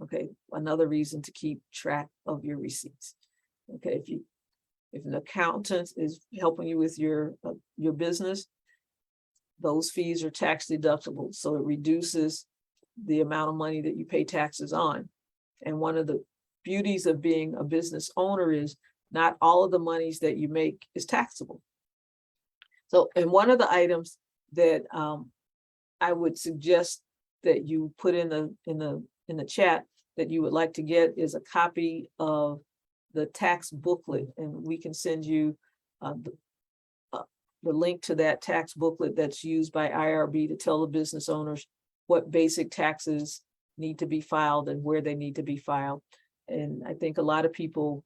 Okay, another reason to keep track of your receipts. Okay, if an accountant is helping you with your business, those fees are tax deductible, so it reduces the amount of money that you pay taxes on. And one of the beauties of being a business owner is not all of the monies that you make is taxable. So, and one of the items that I would suggest that you put in the chat that you would like to get is a copy of the tax booklet, and we can send you the link to that tax booklet that's used by IRB to tell the business owners what basic taxes need to be filed and where they need to be filed. And I think a lot of people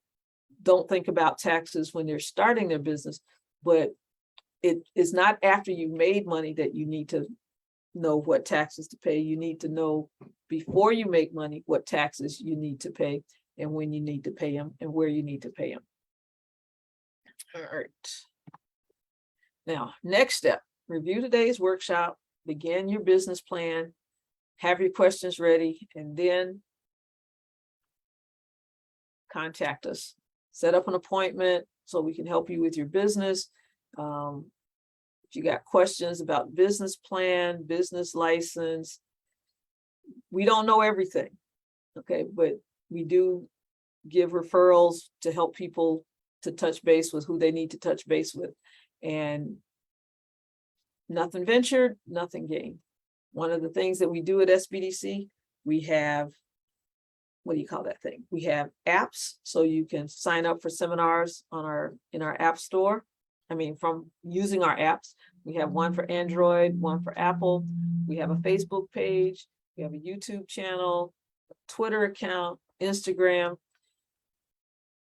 don't think about taxes when they're starting their business, but it is not after you've made money that you need to know what taxes to pay. You need to know before you make money what taxes you need to pay and when you need to pay them and where you need to pay them. All right. Now, next step, review today's workshop, begin your business plan, have your questions ready, and then contact us. Set up an appointment so we can help you with your business. If you got questions about business plan, business license, we don't know everything, okay, but we do give referrals to help people to touch base with who they need to touch base with. And nothing ventured, nothing gained. One of the things that we do at SBDC, we have, what do you call that thing? We have apps, so you can sign up for seminars on in our app store. I mean, from using our apps. We have one for Android, one for Apple. We have a Facebook page. We have a YouTube channel, a Twitter account, Instagram.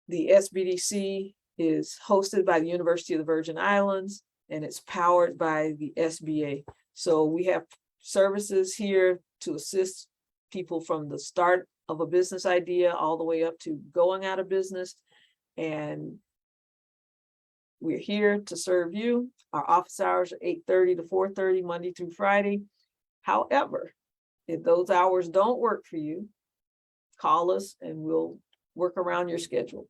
The SBDC is hosted by the University of the Virgin Islands, and it's powered by the SBA. So we have services here to assist people from the start of a business idea all the way up to going out of business. And we're here to serve you. Our office hours are 8:30 to 4:30, Monday through Friday. However, if those hours don't work for you, call us and we'll work around your schedule.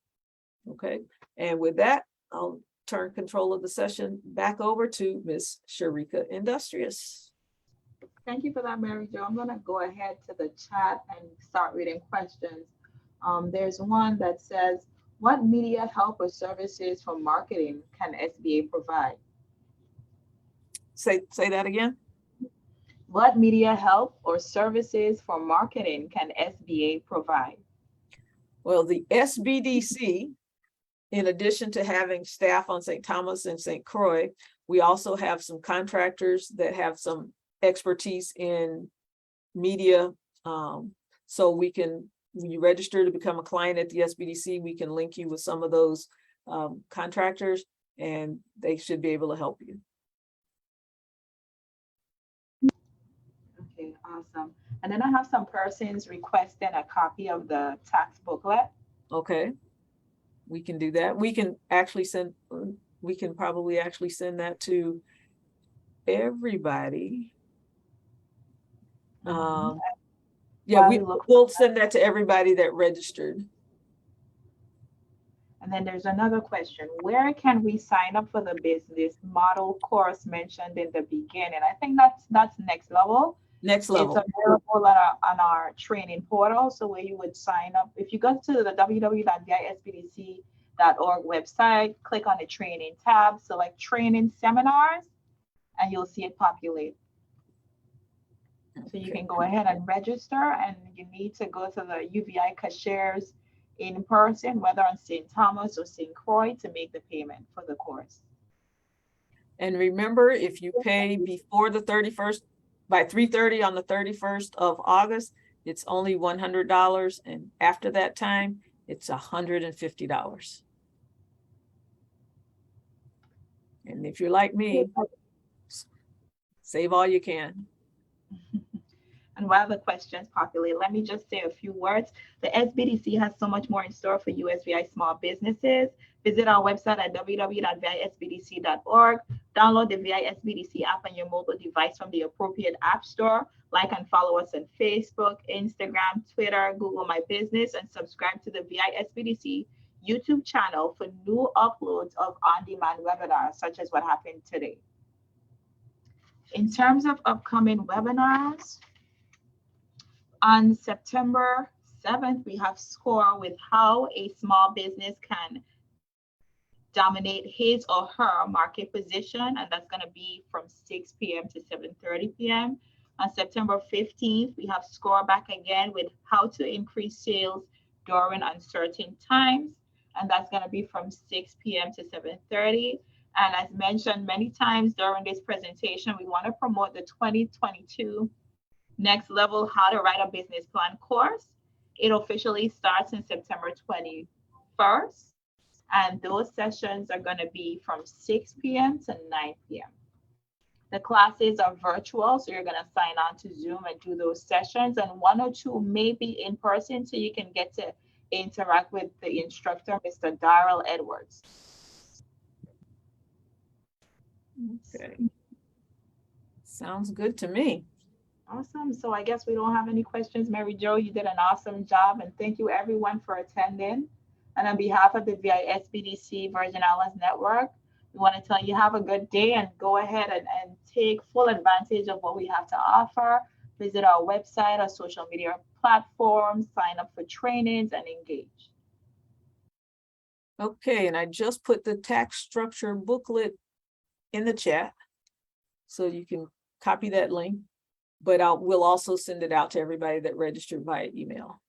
Okay. And with that, I'll turn control of the session back over to Ms. Sharika Industrious. Thank you for that, Mary Jo. I'm going to go ahead to the chat and start reading questions. There's one that says, what media help or services for marketing can SBA provide? Say that again. What media help or services for marketing can SBA provide? Well, the SBDC, in addition to having staff on St. Thomas and St. Croix, we also have some contractors that have some expertise in media. So we can, when you register to become a client at the SBDC, we can link you with some of those contractors, and they should be able to help you. Okay, awesome. And then I have some persons requesting a copy of the tax booklet. Okay, we can do that. We can actually send, we can probably actually send that to everybody. Yeah, we'll send that to everybody that registered. And then there's another question. Where can we sign up for the business model course mentioned in the beginning? I think that's next level. Next level. It's available on our training portal. So where you would sign up, if you go to the www.visbdc.org website, click on the training tab, select training seminars, and you'll see it populate. So you can go ahead and register, and you need to go to the UVI cashiers in person, whether on St. Thomas or St. Croix, to make the payment for the course. And remember, if you pay before the 31st, by 3:30 on the 31st of August, it's only $100. And after that time, it's $150. And if you're like me, save all you can. And while the questions populate, let me just say a few words. The SBDC has so much more in store for USVI small businesses. Visit our website at www.visbdc.org. Download the VI SBDC app on your mobile device from the appropriate app store. Like and follow us on Facebook, Instagram, Twitter, Google My Business, and subscribe to the VI SBDC YouTube channel for new uploads of on-demand webinars, such as what happened today. In terms of upcoming webinars, on September 7th, we have SCORE with how a small business can dominate his or her market position, and that's going to be from 6 p.m. to 7:30 p.m. On September 15th, we have SCORE back again with how to increase sales during uncertain times, and that's going to be from 6 p.m. to 7:30. And as mentioned many times during this presentation, we want to promote the 2022 Next Level How to Write a Business Plan course. It officially starts in September 21st, and those sessions are going to be from 6 p.m. to 9 p.m. The classes are virtual, so you're going to sign on to Zoom and do those sessions, and one or two may be in person, so you can get to interact with the instructor, Mr. Darrell Edwards. Okay. Sounds good to me. Awesome. So I guess we don't have any questions. Mary Jo, you did an awesome job, and thank you everyone for attending. And on behalf of the VI SBDC Virgin Islands Network, we want to tell you have a good day and go ahead and take full advantage of what we have to offer. Visit our website, our social media platforms, sign up for trainings, and engage. Okay, and I just put the tax structure booklet in the chat, so you can copy that link, but we'll also send it out to everybody that registered via email.